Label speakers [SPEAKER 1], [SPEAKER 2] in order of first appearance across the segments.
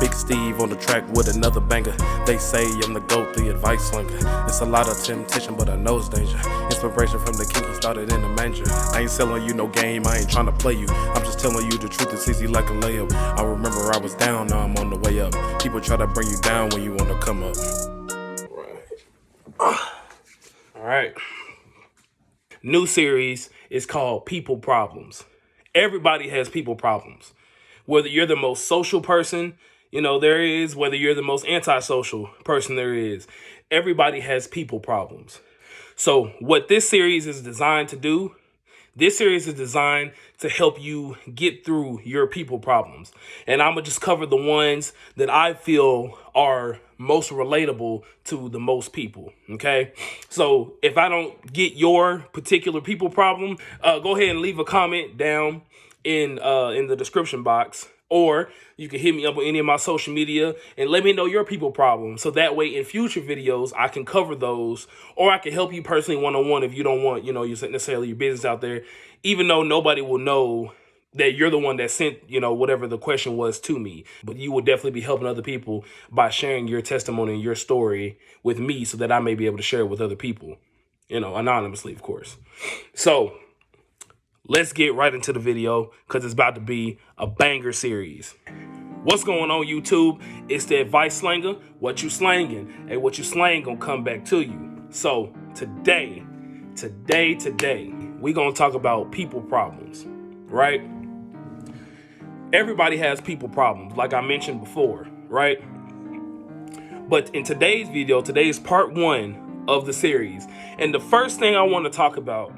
[SPEAKER 1] Big Steve on the track with another banger. They say I'm the GOAT, the advice slinger. It's a lot of temptation, but I know it's danger. Inspiration from the king, he started in the manger. I ain't selling you no game, I ain't trying to play you. I'm just telling you the truth, it's easy like a layup. I remember I was down, now I'm on the way up. People try to bring you down when you want to come up. All right. New series is called People Problems. Everybody has people problems. Whether you're the most social person, there is, whether you're the most antisocial person there is, everybody has people problems. So what this series is designed to do, this series is designed to help you get through your people problems. And I'm going to just cover the ones that I feel are most relatable to the most people, okay? So if I don't get your particular people problem, go ahead and leave a comment down in the description box. Or you can hit me up on any of my social media and let me know your people problem. So that way in future videos, I can cover those, or I can help you personally one-on-one if you don't want, necessarily your business out there, even though nobody will know that you're the one that sent, whatever the question was to me. But you will definitely be helping other people by sharing your testimony and your story with me so that I may be able to share it with other people, anonymously, of course. So let's get right into the video because it's about to be a banger series. What's going on, YouTube? It's the advice slinger. What you slanging? Hey, what you slang gonna come back to you. So today, we gonna talk about people problems, right? Everybody has people problems, like I mentioned before, right? But in today's video, today is part 1 of the series. And the first thing I want to talk about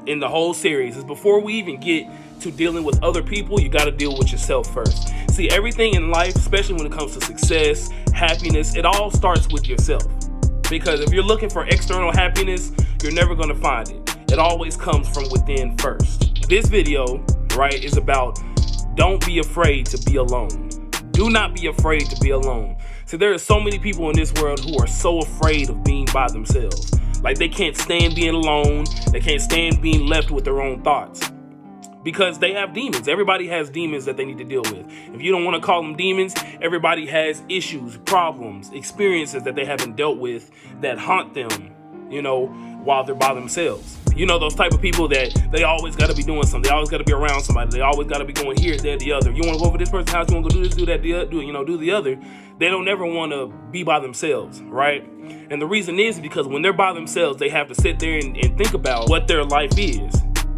[SPEAKER 1] in the whole series is before we even get to dealing with other people, you got to deal with yourself first. See, everything in life, especially when it comes to success, happiness, it all starts with yourself. Because if you're looking for external happiness, you're never going to find it. It always comes from within first. This video, right, is about don't be afraid to be alone. Do not be afraid to be alone. See, there are so many people in this world who are so afraid of being by themselves. Like they can't stand being alone. They can't stand being left with their own thoughts because they have demons. Everybody has demons that they need to deal with. If you don't want to call them demons, everybody has issues, problems, experiences that they haven't dealt with that haunt them, while they're by themselves. Those type of people that they always got to be doing something. They always got to be around somebody. They always got to be going here, there, the other. You want to go over this person's house, you want to go do this, do that, do the other. They don't ever want to be by themselves, right? And the reason is because when they're by themselves, they have to sit there and think about what their life is.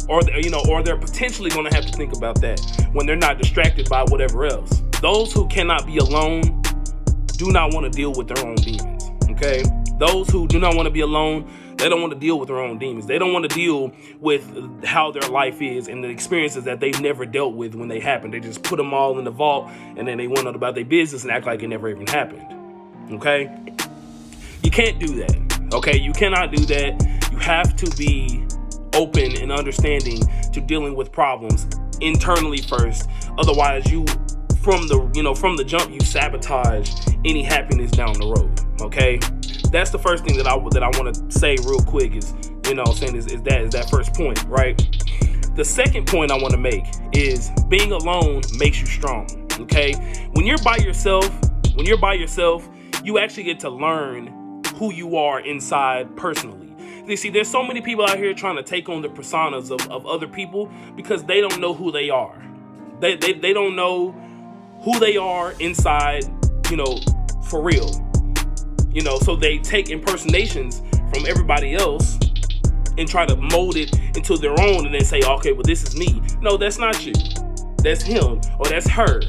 [SPEAKER 1] Or they're potentially going to have to think about that when they're not distracted by whatever else. Those who cannot be alone do not want to deal with their own demons, okay? Those who do not want to be alone, they don't want to deal with their own demons. They don't want to deal with how their life is and the experiences that they've never dealt with when they happen. They just put them all in the vault and then they went on about their business and act like it never even happened, okay? You can't do that, okay? You cannot do that. You have to be open and understanding to dealing with problems internally first. Otherwise, from the jump, you sabotage any happiness down the road, okay? That's the first thing that I want to say real quick is that first point, right? The second point I want to make is being alone makes you strong, okay? When you're by yourself, you actually get to learn who you are inside personally. You see, there's so many people out here trying to take on the personas of other people because they don't know who they are. They don't know who they are inside, for real. So they take impersonations from everybody else and try to mold it into their own and then say, okay, well, this is me. No, that's not you. That's him, or that's her,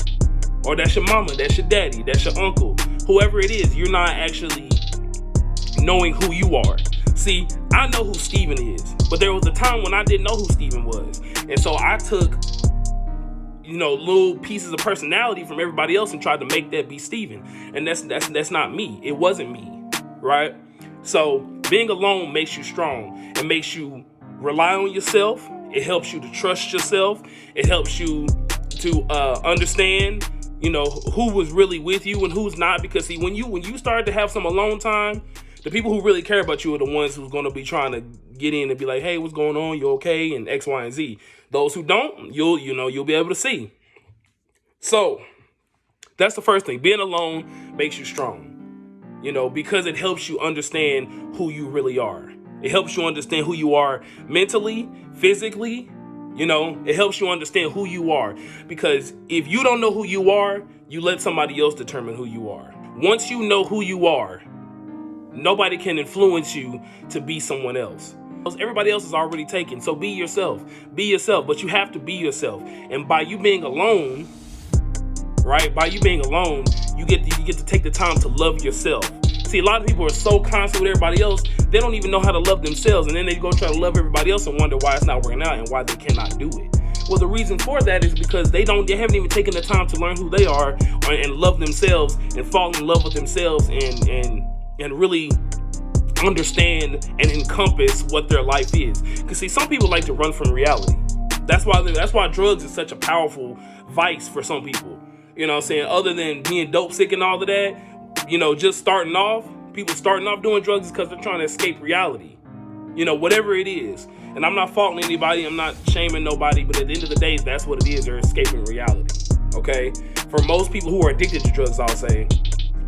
[SPEAKER 1] or that's your mama, that's your daddy, that's your uncle. Whoever it is, you're not actually knowing who you are. See, I know who Steven is, but there was a time when I didn't know who Steven was. And so I took, little pieces of personality from everybody else and tried to make that be Steven. And that's not me. It wasn't me, right? So being alone makes you strong. It makes you rely on yourself. It helps you to trust yourself. It helps you to understand, who was really with you and who's not. Because see, when you start to have some alone time, the people who really care about you are the ones who's going to be trying to get in and be like, hey, what's going on? You okay? And X, Y, and Z. Those who don't, you'll be able to see. So That's the first thing. Being alone makes you strong, because it helps you understand who you really are. It helps you understand who you are mentally, physically. It helps you understand who you are, because if you don't know who you are, you let somebody else determine who you are. Once you know who you are, nobody can influence you to be someone else. Everybody else is already taken. So be yourself. Be yourself, but you have to be yourself. And by you being alone, right? By you being alone, you get to take the time to love yourself. See, a lot of people are so constant with everybody else, they don't even know how to love themselves, and then they go try to love everybody else and wonder why it's not working out and why they cannot do it. Well, the reason for that is because they haven't even taken the time to learn who they are and love themselves and fall in love with themselves and really understand and encompass what their life is. Because see, some people like to run from reality. That's why drugs is such a powerful vice for some people. You know what I'm saying? Other than being dope sick and all of that, just starting off, people starting off doing drugs is because they're trying to escape reality. Whatever it is. And I'm not faulting anybody, I'm not shaming nobody, but at the end of the day, that's what it is. They're escaping reality. Okay? For most people who are addicted to drugs, I'll say,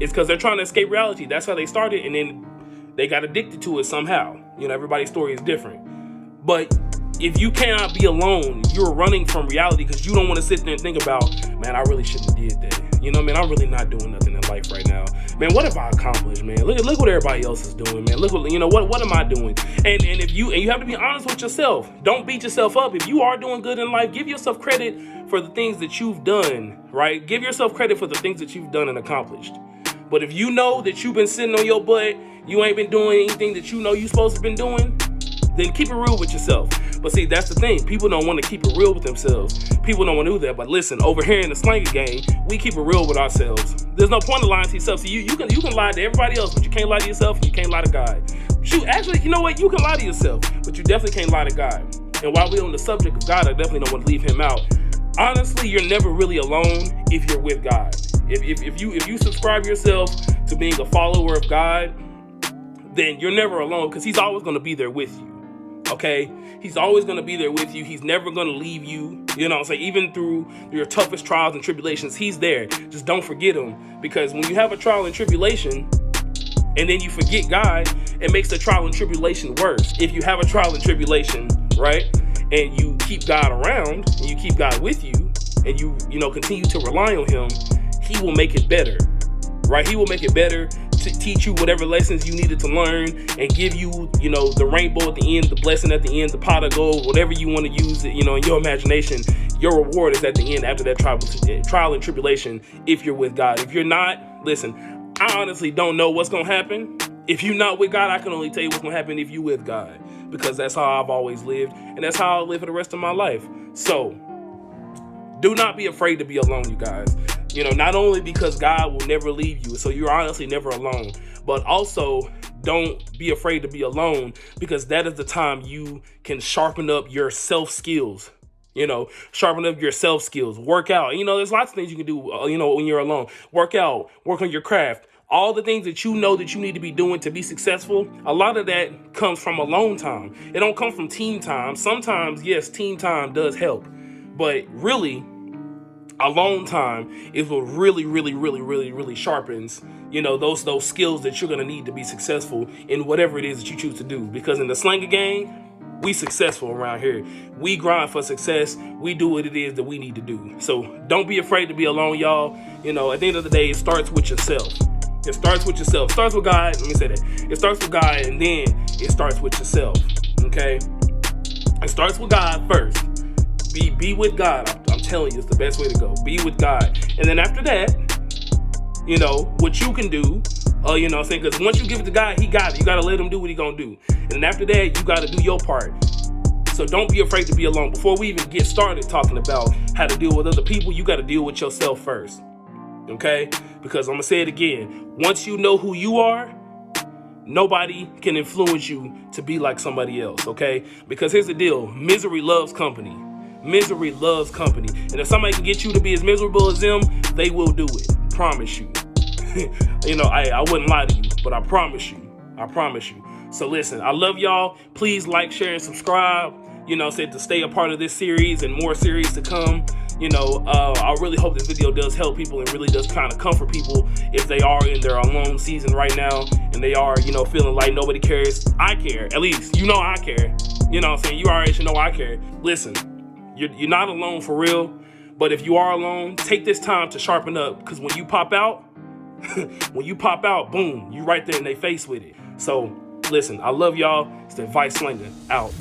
[SPEAKER 1] it's because they're trying to escape reality. That's how they started, and then they got addicted to it somehow. Everybody's story is different. But if you cannot be alone, you're running from reality because you don't want to sit there and think about, man, I really shouldn't have did that. Man, I'm really not doing nothing in life right now. Man, what have I accomplished, man? Look what everybody else is doing, man. Look what am I doing? And you have to be honest with yourself. Don't beat yourself up. If you are doing good in life, give yourself credit for the things that you've done, right? Give yourself credit for the things that you've done and accomplished. But if you know that you've been sitting on your butt, you ain't been doing anything that you're supposed to been doing, then keep it real with yourself. But see, that's the thing. People don't want to keep it real with themselves. People don't want to do that. But listen, over here in the Slanger Gang, we keep it real with ourselves. There's no point in lying to yourself. See, you can lie to everybody else, but you can't lie to yourself, and you can't lie to God. Shoot, actually, you know what? You can lie to yourself, but you definitely can't lie to God. And while we're on the subject of God, I definitely don't want to leave him out. Honestly, you're never really alone if you're with God. If you subscribe yourself to being a follower of God, then you're never alone, because he's always going to be there with you. Okay? He's always going to be there with you. He's never going to leave you. Even through your toughest trials and tribulations, he's there. Just don't forget him, because when you have a trial and tribulation and then you forget God, it makes the trial and tribulation worse. If you have a trial and tribulation, right, and you keep God around and you keep God with you and you continue to rely on him, he will make it better, right? He will make it better to teach you whatever lessons you needed to learn and give you, the rainbow at the end, the blessing at the end, the pot of gold, whatever you want to use it, in your imagination. Your reward is at the end after that trial and tribulation if you're with God. If you're not, listen, I honestly don't know what's going to happen. If you're not with God, I can only tell you what's going to happen if you're with God, because that's how I've always lived, and that's how I'll live for the rest of my life. So do not be afraid to be alone, you guys. Not only because God will never leave you, so you're honestly never alone, but also don't be afraid to be alone, because that is the time you can sharpen up your self skills. Sharpen up your self skills, work out. There's lots of things you can do, when you're alone. Work out, work on your craft. All the things that you know that you need to be doing to be successful, a lot of that comes from alone time. It don't come from team time. Sometimes, yes, team time does help, but really, alone time is what really, really, really, really, really sharpens, those skills that you're going to need to be successful in whatever it is that you choose to do. Because in the Slanger Gang, we successful around here. We grind for success. We do what it is that we need to do. So don't be afraid to be alone, y'all. At the end of the day, it starts with yourself. It starts with yourself. It starts with God. Let me say that. It starts with God, and then it starts with yourself. Okay? It starts with God first. Be with God. I'm telling you, it's the best way to go. Be with God. And then after that, what you can do, because once you give it to God, he got it. You got to let him do what he going to do. And then after that, you got to do your part. So don't be afraid to be alone. Before we even get started talking about how to deal with other people, you got to deal with yourself first. Okay? Because I'm going to say it again. Once you know who you are, nobody can influence you to be like somebody else. Okay? Because here's the deal. Misery loves company. Misery loves company. And if somebody can get you to be as miserable as them, they will do it. Promise you. I wouldn't lie to you, but I promise you. So listen, I love y'all. Please like, share, and subscribe. you know, said to stay a part of this series and more series to come. You know, I really hope this video does help people and really does kind of comfort people if they are in their alone season right now and they are, you know, feeling like nobody cares. I care. At least, you know, I care. You know what I'm saying? You already should know I care. Listen, you're not alone for real, but if you are alone, take this time to sharpen up, because when you pop out, boom, you right there in their face with it. So, listen, I love y'all. It's the Advice Slinger out.